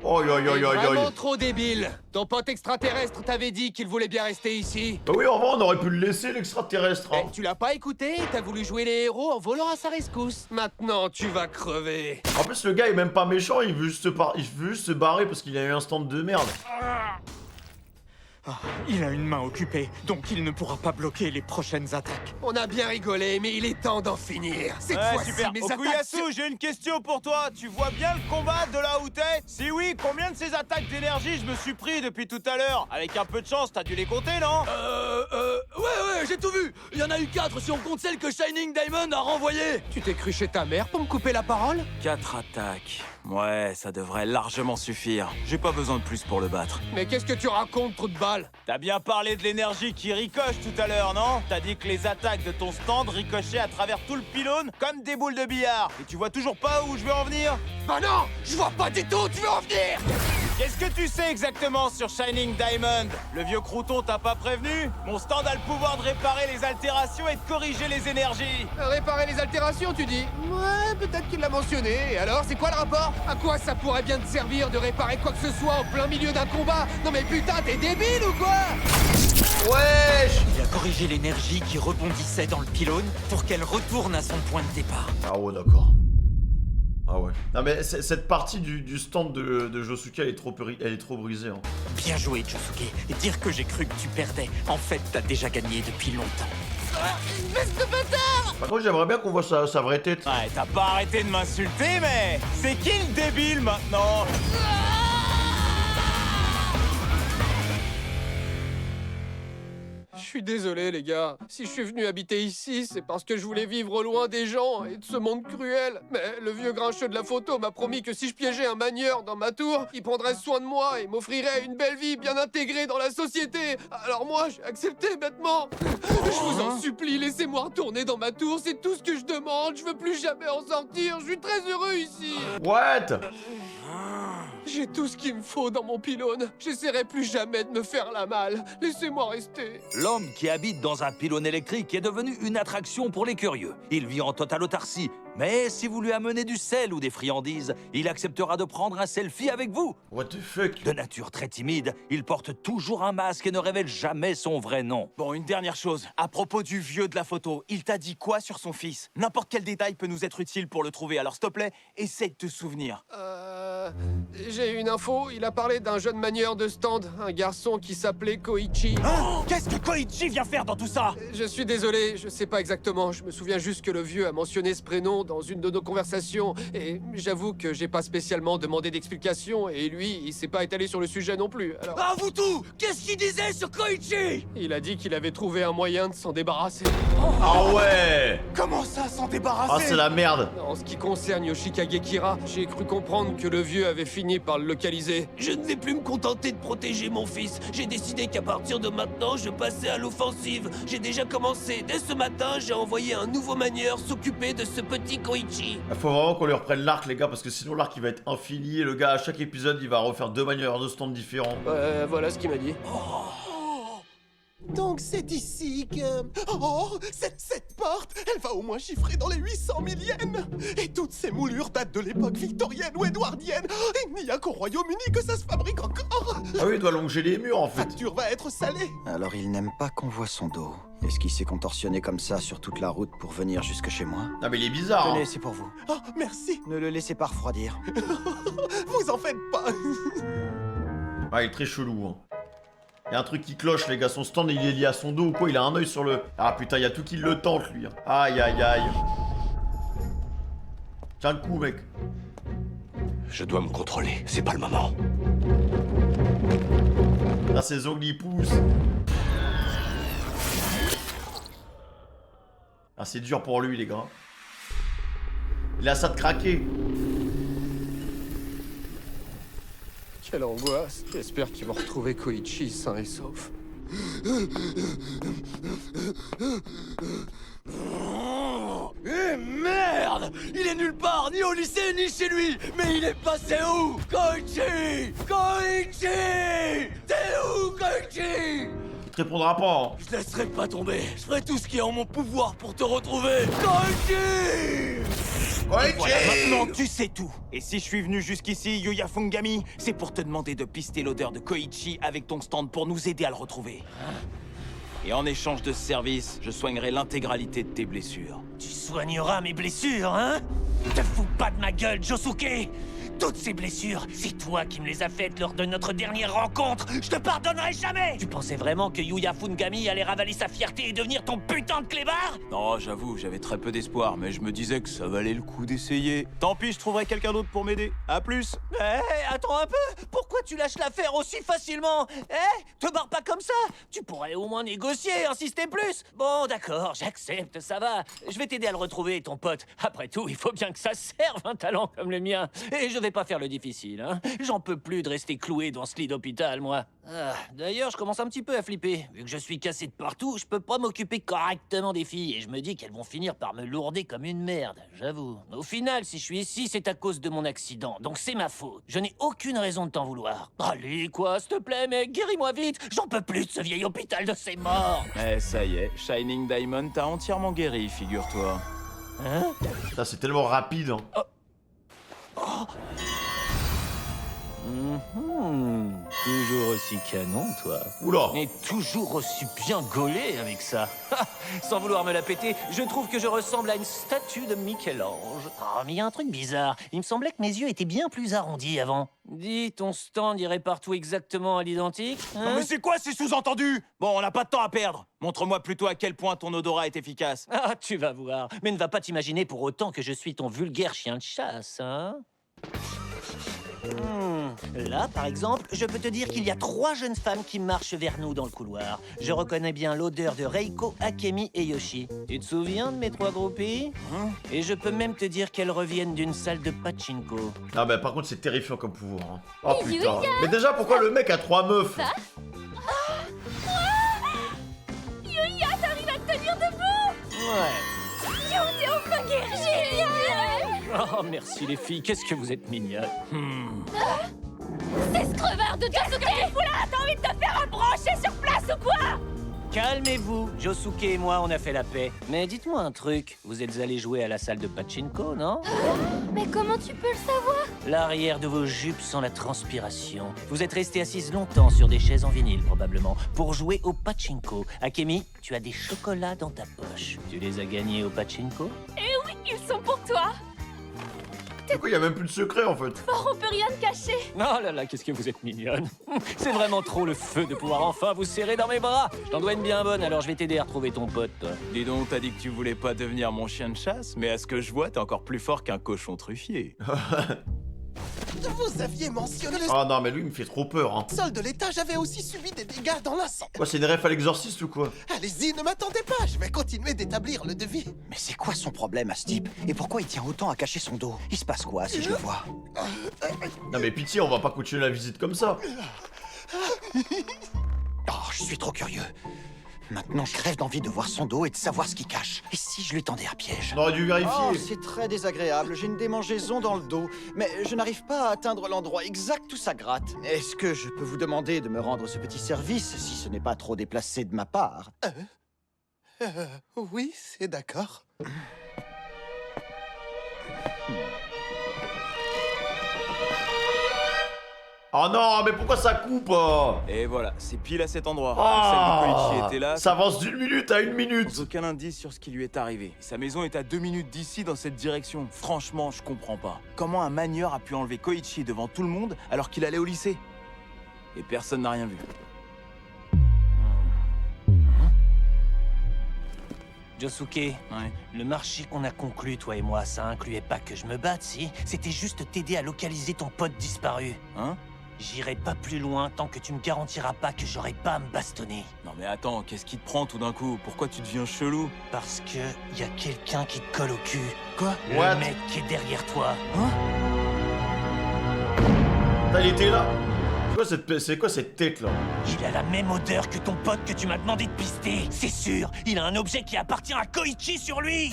Oh yo yo yo yo. Vraiment trop débile. Ton pote extraterrestre t'avait dit qu'il voulait bien rester ici. Bah oui en vrai on aurait pu le laisser l'extraterrestre. Hein. Tu l'as pas écouté, t'as voulu jouer les héros en volant à sa rescousse. Maintenant tu vas crever. En plus le gars est même pas méchant, il veut juste se barrer parce qu'il a eu un stand de merde. Ah, il a une main occupée, donc il ne pourra pas bloquer les prochaines attaques. On a bien rigolé, mais il est temps d'en finir. Cette fois-ci, super. mes attaques... Okuyasu, j'ai une question pour toi. Tu vois bien le combat de là où t'es? Si oui, combien de ces attaques d'énergie je me suis pris depuis tout à l'heure? Avec un peu de chance, t'as dû les compter, non? Ouais, j'ai tout vu. Il y en a eu 4 si on compte celle que Shining Diamond a renvoyée. Tu t'es cru chez ta mère pour me couper la parole? 4 attaques. Ouais, ça devrait largement suffire. J'ai pas besoin de plus pour le battre. Mais qu'est-ce que tu racontes, trou de balle? T'as bien parlé de l'énergie qui ricoche tout à l'heure, non? T'as dit que les attaques de ton stand ricochaient à travers tout le pylône comme des boules de billard. Et tu vois toujours pas où je veux en venir? Bah non, je vois pas du tout où tu veux en venir. Qu'est-ce que tu sais exactement sur Shining Diamond? Le vieux crouton t'a pas prévenu? Mon stand a le pouvoir de réparer les altérations et de corriger les énergies. Réparer les altérations, tu dis? Ouais, peut-être qu'il l'a mentionné. Et alors, c'est quoi le rapport? À quoi ça pourrait bien te servir de réparer quoi que ce soit en plein milieu d'un combat? Non mais putain, t'es débile ou quoi? Wesh! Il a corrigé l'énergie qui rebondissait dans le pylône pour qu'elle retourne à son point de départ. Ah ouais d'accord. Ah ouais. Non mais cette partie du stand de Josuke elle est trop brisée. Hein. Bien joué, Josuke. Et dire que j'ai cru que tu perdais, en fait, t'as déjà gagné depuis longtemps. Espèce de bâtard! Par contre j'aimerais bien qu'on voit sa vraie tête. Ouais, t'as pas arrêté de m'insulter, mais... C'est qui le débile maintenant? Je suis désolé, les gars. Si je suis venu habiter ici, c'est parce que je voulais vivre loin des gens et de ce monde cruel. Mais le vieux grincheux de la photo m'a promis que si je piégeais un manieur dans ma tour, il prendrait soin de moi et m'offrirait une belle vie bien intégrée dans la société. Alors moi, j'ai accepté bêtement. Je vous en supplie, laissez-moi retourner dans ma tour, c'est tout ce que je demande. Je veux plus jamais en sortir, je suis très heureux ici. What? J'ai tout ce qu'il me faut dans mon pylône. J'essaierai plus jamais de me faire la malle. Laissez-moi rester. L'homme qui habite dans un pylône électrique est devenu une attraction pour les curieux. Il vit en totale autarcie. Mais si vous lui amenez du sel ou des friandises, il acceptera de prendre un selfie avec vous. What the fuck? De nature très timide, il porte toujours un masque et ne révèle jamais son vrai nom. Bon, une dernière chose. À propos du vieux de la photo, il t'a dit quoi sur son fils? N'importe quel détail peut nous être utile pour le trouver, alors s'il te plaît, essaye de te souvenir. J'ai une info, il a parlé d'un jeune manieur de stand, un garçon qui s'appelait Koichi. Hein? Qu'est-ce que Koichi vient faire dans tout ça? Je suis désolé, je sais pas exactement, je me souviens juste que le vieux a mentionné ce prénom raison dans une de nos conversations, et j'avoue que j'ai pas spécialement demandé d'explication, et lui, il s'est pas étalé sur le sujet non plus, alors... Ah, vous tout! Qu'est-ce qu'il disait sur Koichi? Il a dit qu'il avait trouvé un moyen de s'en débarrasser. Ah ouais! Comment ça, s'en débarrasser? Ah, c'est la merde! En ce qui concerne Yoshikage Kira, j'ai cru comprendre que le vieux avait fini par le localiser. Je ne vais plus me contenter de protéger mon fils. J'ai décidé qu'à partir de maintenant, je passais à l'offensive. J'ai déjà commencé. Dès ce matin, j'ai envoyé un nouveau manieur s'occuper de ce petit Koichi. Il faut vraiment qu'on lui reprenne l'arc, les gars, parce que sinon l'arc il va être infini et le gars à chaque épisode il va refaire 2 manières de stand différents. Voilà ce qu'il m'a dit. Donc c'est ici que... Oh, cette porte, elle va au moins chiffrer dans les 800 000 yens. Et toutes ces moulures datent de l'époque victorienne ou édouardienne. Il n'y a qu'au Royaume-Uni que ça se fabrique encore. Ah oui, il doit longer les murs en fait. La facture va être salée. Alors il n'aime pas qu'on voit son dos. Est-ce qu'il s'est contorsionné comme ça sur toute la route pour venir jusque chez moi? Ah mais il est bizarre. Tenez, Hein. c'est pour vous. Oh, merci. Ne le laissez pas refroidir. Vous en faites pas. Ah, il est très chelou. Hein. Il y a un truc qui cloche, les gars. Son stand, il est lié à son dos ou quoi? Il a un œil sur le... Ah putain, il y a tout qui le tente, lui. Hein. Aïe, aïe, aïe. Tiens le coup, mec. Je dois me contrôler. C'est pas le moment. Là, ses ongles, ils poussent. Ah, c'est dur pour lui, les gars. Il a ça de craquer. Quelle angoisse. J'espère qu'ils vont retrouver Koichi sain et sauf. Eh merde! Il est nulle part, ni au lycée, ni chez lui! Mais il est passé où? Koichi! Koichi! T'es où, Koichi? Il te répondra pas. Hein. Je laisserai pas tomber. Je ferai tout ce qui est en mon pouvoir pour te retrouver. Koichi! Voilà, maintenant tu sais tout. Et si je suis venu jusqu'ici, Yuya Fungami, c'est pour te demander de pister l'odeur de Koichi avec ton stand pour nous aider à le retrouver. Et en échange de ce service, je soignerai l'intégralité de tes blessures. Tu soigneras mes blessures, hein? Te fous pas de ma gueule, Josuke! Toutes ces blessures, c'est toi qui me les as faites lors de notre dernière rencontre. Je te pardonnerai jamais. Tu pensais vraiment que Yuya Fungami allait ravaler sa fierté et devenir ton putain de clébard? Non, j'avoue, j'avais très peu d'espoir, mais je me disais que ça valait le coup d'essayer. Tant pis, je trouverai quelqu'un d'autre pour m'aider. À plus. Attends un peu. Pourquoi tu lâches l'affaire aussi facilement? Te barre pas comme ça. Tu pourrais au moins négocier, insister plus. Bon, d'accord, j'accepte, ça va. Je vais t'aider à le retrouver, ton pote. Après tout, il faut bien que ça serve un talent comme le mien. Et je vais pas faire le difficile, hein. J'en peux plus de rester cloué dans ce lit d'hôpital, moi. D'ailleurs, je commence un petit peu à flipper. Vu que je suis cassé de partout, je peux pas m'occuper correctement des filles. Et je me dis qu'elles vont finir par me lourder comme une merde, j'avoue. Au final, si je suis ici, c'est à cause de mon accident. Donc c'est ma faute. Je n'ai aucune raison de t'en vouloir. Allez, quoi, s'il te plaît, mec, guéris-moi vite. J'en peux plus de ce vieil hôpital de ces morts. Ça y est, Shining Diamond t'a entièrement guéri, figure-toi. Hein? Putain, c'est tellement rapide. Hein. Toujours aussi canon, toi. Oula. Et toujours aussi bien gaulé avec ça. Sans vouloir me la péter, je trouve que je ressemble à une statue de Michel-Ange. Ah, mais il y a un truc bizarre. Il me semblait que mes yeux étaient bien plus arrondis avant. Dis, ton stand irait partout exactement à l'identique, hein? Non mais c'est quoi ces sous-entendus? Bon, on n'a pas de temps à perdre. Montre-moi plutôt à quel point ton odorat est efficace. Ah, tu vas voir. Mais ne va pas t'imaginer pour autant que je suis ton vulgaire chien de chasse, hein? Là, par exemple, je peux te dire qu'il y a 3 jeunes femmes qui marchent vers nous dans le couloir. Je reconnais bien l'odeur de Reiko, Akemi et Yoshi. Tu te souviens de mes 3 groupies? Et je peux même te dire qu'elles reviennent d'une salle de pachinko. Ah bah par contre c'est terrifiant comme pouvoir. Hein. Oh putain. Yuya. Mais déjà pourquoi le mec a 3 meufs? Yuya, t'arrives à te tenir debout? Ouais. Yo, t'es enfin guéri. Génial. Oh, merci les filles, qu'est-ce que vous êtes mignonnes. C'est ce crevard de Josuke. Qu'est-ce que tu fous là? T'as envie de te faire un brochet sur place ou quoi? Calmez-vous, Josuke et moi, on a fait la paix. Mais dites-moi un truc, vous êtes allés jouer à la salle de pachinko, non? Mais comment tu peux le savoir? L'arrière de vos jupes sent la transpiration. Vous êtes restés assises longtemps sur des chaises en vinyle, probablement, pour jouer au pachinko. Akemi, tu as des chocolats dans ta poche. Tu les as gagnés au pachinko? Eh oui, ils sont pour toi. t'es Du coup, il y a même plus de secret en fait. fort, on peut rien te cacher. Oh là là, qu'est-ce que vous êtes mignonne. C'est vraiment trop le feu de pouvoir enfin vous serrer dans mes bras. Je t'en dois une bien bonne, alors je vais t'aider à retrouver ton pote. Dis donc, t'as dit que tu voulais pas devenir mon chien de chasse, mais à ce que je vois, t'es encore plus fort qu'un cochon truffier. Vous aviez mentionné le Ah non, mais lui, il me fait trop peur, hein. sol de l'étage avait aussi subi des dégâts dans l'incendie. Quoi, c'est une ref à l'exorciste ou quoi? Allez-y, ne m'attendez pas, je vais continuer d'établir le devis. Mais c'est quoi son problème à ce type? Et pourquoi il tient autant à cacher son dos? Il se passe quoi si je le vois? Non mais pitié, on va pas continuer la visite comme ça. Oh, je suis trop curieux. Maintenant, je crève d'envie de voir son dos et de savoir ce qu'il cache. Et si je lui tendais un piège? On aurait dû vérifier. Oh, c'est très désagréable. J'ai une démangeaison dans le dos. Mais je n'arrive pas à atteindre l'endroit exact où ça gratte. Est-ce que je peux vous demander de me rendre ce petit service, si ce n'est pas trop déplacé de ma part? Oui, c'est d'accord. Oh non, mais pourquoi ça coupe? Et voilà, c'est pile à cet endroit. Ah, Celle de Koichi était là. ça avance d'une minute à une minute. Sans aucun indice sur ce qui lui est arrivé. Sa maison est à 2 minutes d'ici dans cette direction. Franchement, je comprends pas. Comment un manieur a pu enlever Koichi devant tout le monde alors qu'il allait au lycée? Et personne n'a rien vu. Josuke, le marché qu'on a conclu, toi et moi, ça incluait pas que je me batte, si? C'était juste t'aider à localiser ton pote disparu. Hein? J'irai pas plus loin tant que tu me garantiras pas que j'aurai pas à me bastonner. Non mais attends, qu'est-ce qui te prend tout d'un coup? Pourquoi tu deviens chelou? Parce que y a quelqu'un qui te colle au cul. Quoi? Le mec qui est derrière toi. Il était là. C'est quoi cette tête là? Il a la même odeur que ton pote que tu m'as demandé de pister. C'est sûr, il a un objet qui appartient à Koichi sur lui.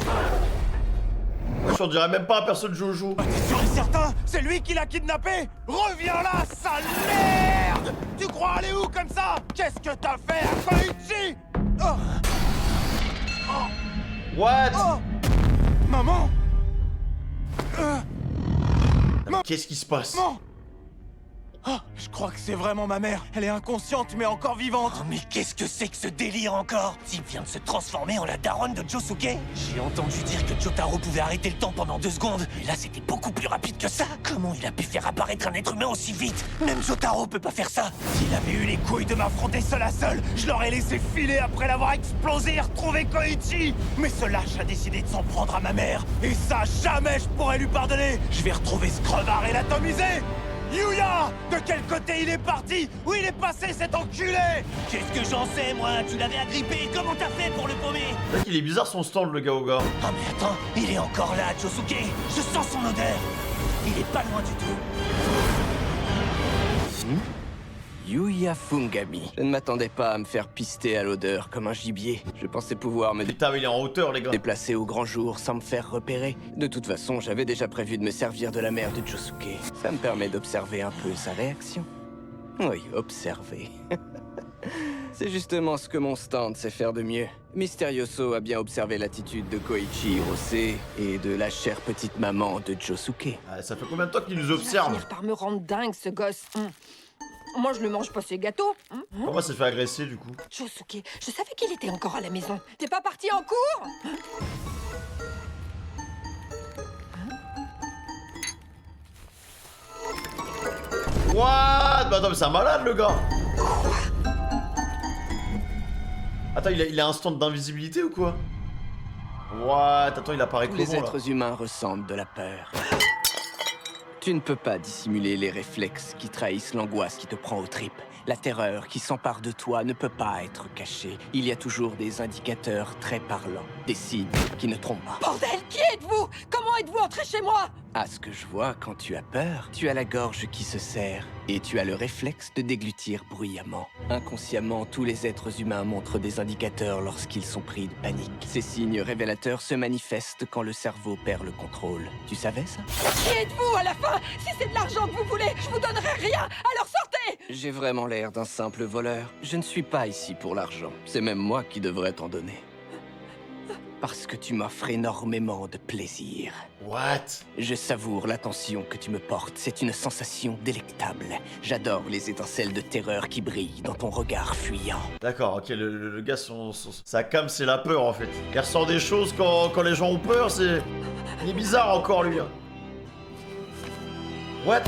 Je dirais même pas à personne Jojo. T'es sûr et certain? C'est lui qui l'a kidnappé? Reviens là, sale merde! Tu crois aller où comme ça? Qu'est-ce que t'as fait à Koichi? What? Maman? Qu'est-ce qui se passe? Oh, je crois que c'est vraiment ma mère. Elle est inconsciente, mais encore vivante. Oh, mais qu'est-ce que c'est que ce délire encore? Type vient de se transformer en la daronne de Josuke. J'ai entendu dire que Jotaro pouvait arrêter le temps pendant 2 secondes. Et là, c'était beaucoup plus rapide que ça. Comment il a pu faire apparaître un être humain aussi vite? Même Jotaro peut pas faire ça. S'il avait eu les couilles de m'affronter seul à seul, je l'aurais laissé filer après l'avoir explosé et retrouvé Koichi. Mais ce lâche a décidé de s'en prendre à ma mère. Et ça, jamais je pourrais lui pardonner. Je vais retrouver ce crevard et l'atomiser. Yuya! De quel côté il est parti? Où il est passé cet enculé? Qu'est-ce que j'en sais, moi? Tu l'avais agrippé, comment t'as fait pour le paumer? C'est vrai qu'il est bizarre son stand, le Gaoga. Ah mais attends, il est encore là, Josuke. Je sens son odeur. Il est pas loin du tout. Yuya Fungami. Je ne m'attendais pas à me faire pister à l'odeur comme un gibier. Je pensais pouvoir me Putain, mais il est en hauteur, les gars. déplacer au grand jour sans me faire repérer. De toute façon, j'avais déjà prévu de me servir de la mère de Josuke. Ça me permet d'observer un peu sa réaction. Oui, observer. C'est justement ce que mon stand sait faire de mieux. Mysterioso a bien observé l'attitude de Koichi Hirose et de la chère petite maman de Josuke. Ça fait combien de temps qu'il nous Il va observe? finir par me rendre dingue, ce gosse. Moi, je ne mange pas ces gâteaux. Comment s'est fait agresser du coup? Josuke, je savais qu'il était encore à la maison. T'es pas parti en cours? What? Bah attends, mais c'est un malade le gars. Attends, il a un stand d'invisibilité ou quoi? What? Attends, il apparaît Tous comment les là? êtres humains ressentent de la peur. Tu ne peux pas dissimuler les réflexes qui trahissent l'angoisse qui te prend aux tripes. La terreur qui s'empare de toi ne peut pas être cachée. Il y a toujours des indicateurs très parlants, des signes qui ne trompent pas. Bordel, qui êtes-vous? Comment êtes-vous entré chez moi? À ce que je vois, quand tu as peur, tu as la gorge qui se serre et tu as le réflexe de déglutir bruyamment. Inconsciemment, tous les êtres humains montrent des indicateurs lorsqu'ils sont pris de panique. Ces signes révélateurs se manifestent quand le cerveau perd le contrôle. Tu savais ça? Qui êtes-vous à la fin? Si c'est de l'argent que vous voulez, je vous donnerai rien. Alors sortez! J'ai vraiment l'air d'un simple voleur. Je ne suis pas ici pour l'argent. C'est même moi qui devrais t'en donner. Parce que tu m'offres énormément de plaisir. What? Je savoure l'attention que tu me portes. C'est une sensation délectable. J'adore les étincelles de terreur qui brillent dans ton regard fuyant. D'accord, ok, le gars, sa cam, c'est la peur en fait. Il ressent des choses quand les gens ont peur, c'est... Il est bizarre encore lui. Hein. What?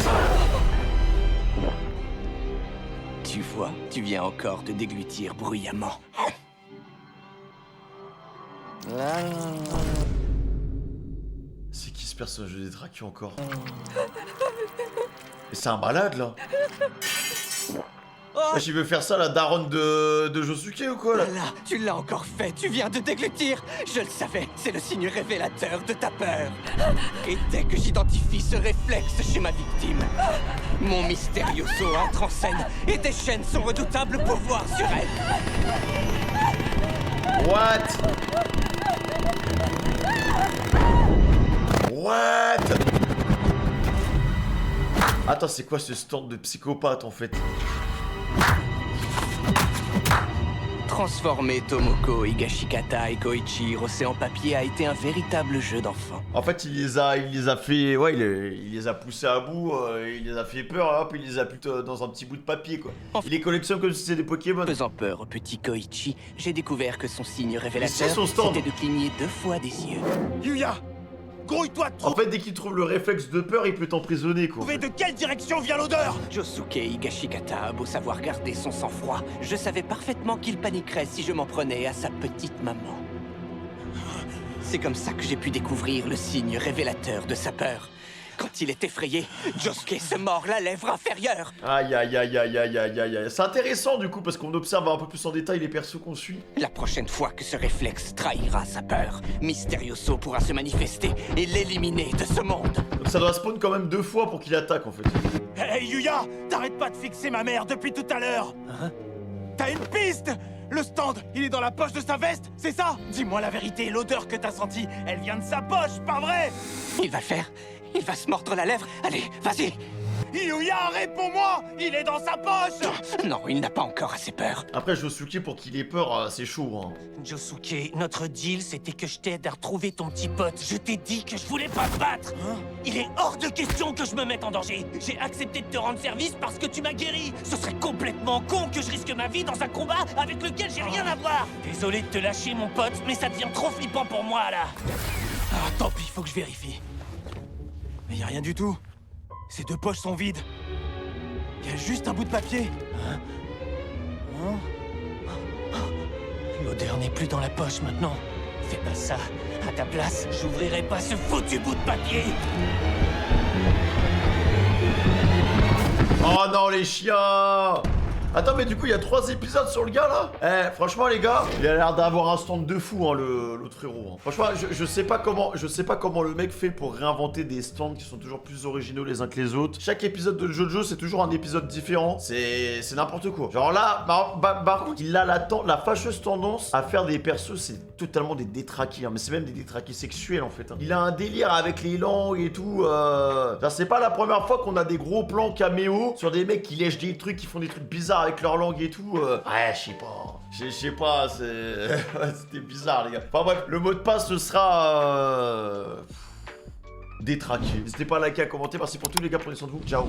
Tu vois, tu viens encore de déglutir bruyamment. C'est qui ce personnage de détraqué encore? Mais c'est un malade là. Il veut faire ça la daronne de Josuke ou quoi là? Là, tu l'as encore fait, tu viens de déglutir. Je le savais, c'est le signe révélateur de ta peur. Et dès que j'identifie ce réflexe chez ma victime, mon Mysterioso entre en scène et tes chaînes sont redoutables pouvoirs sur elle. What? What? Attends, c'est quoi ce stand de psychopathe en fait? Transformer Tomoko, Higashikata et Koichiro en papier a été un véritable jeu d'enfant. En fait, il les a fait, ouais, il les a poussés à bout, il les a fait peur, hop, il les a plus dans un petit bout de papier, quoi. Il les collectionne comme si c'était des Pokémon. Faisant peur au petit Koichi, j'ai découvert que son signe révélateur, son stand. c'était de cligner 2 fois des yeux. Yuya! Grouille-toi de En fait, dès qu'il trouve le réflexe de peur, il peut t'emprisonner, quoi. de quelle direction vient l'odeur? Josuke Higashikata a beau savoir garder son sang-froid, je savais parfaitement qu'il paniquerait si je m'en prenais à sa petite maman. C'est comme ça que j'ai pu découvrir le signe révélateur de sa peur. Quand il est effrayé, Josuke se mord la lèvre inférieure. Aïe aïe aïe aïe aïe aïe aïe aïe. C'est intéressant du coup parce qu'on observe un peu plus en détail les persos qu'on suit. La prochaine fois que ce réflexe trahira sa peur, Mysterioso pourra se manifester et l'éliminer de ce monde. Donc ça doit spawn quand même 2 fois pour qu'il attaque en fait. Hey Yuya! T'arrêtes pas de fixer ma mère depuis tout à l'heure! T'as une piste! Le stand, il est dans la poche de sa veste, c'est ça? Dis-moi la vérité, l'odeur que t'as sentie, elle vient de sa poche, pas vrai? Il va le faire. Il va se mordre la lèvre. Allez, vas-y. Yuya, réponds-moi! Il est dans sa poche! Non, il n'a pas encore assez peur. Après, Josuke, pour qu'il ait peur, c'est chaud, hein. Josuke, notre deal, c'était que je t'aide à retrouver ton petit pote. Je t'ai dit que je voulais pas te battre. Il est hors de question que je me mette en danger. J'ai accepté de te rendre service parce que tu m'as guéri. Ce serait complètement con que je risque ma vie dans un combat avec lequel j'ai rien à voir. Désolé de te lâcher, mon pote, mais ça devient trop flippant pour moi, là. Ah, tant pis, faut que je vérifie. Mais y a rien du tout. Ces 2 poches sont vides. Il y a juste un bout de papier. L'odeur n'est plus dans la poche maintenant. Fais pas ça. À ta place, j'ouvrirai pas ce foutu bout de papier. Oh non, les chiens! Attends, mais du coup, il y a 3 épisodes sur le gars là? Eh, franchement, les gars, il a l'air d'avoir un stand de fou, hein, l'autre héros. Hein. Franchement, je sais pas comment le mec fait pour réinventer des stands qui sont toujours plus originaux les uns que les autres. Chaque épisode de JoJo, c'est toujours un épisode différent. C'est n'importe quoi. Genre là, par contre, il a la fâcheuse tendance à faire des persos, c'est totalement des détraqués, hein, mais c'est même des détraqués sexuels en fait. Hein. Il a un délire avec les langues et tout. C'est pas la première fois qu'on a des gros plans caméo sur des mecs qui lèchent des trucs, qui font des trucs bizarres avec leur langue et tout. Ouais, je sais pas, c'était bizarre les gars. Enfin bref, le mot de passe ce sera détraqué. N'hésitez pas à liker, à commenter. Merci pour tous les gars, prenez soin de vous. Ciao.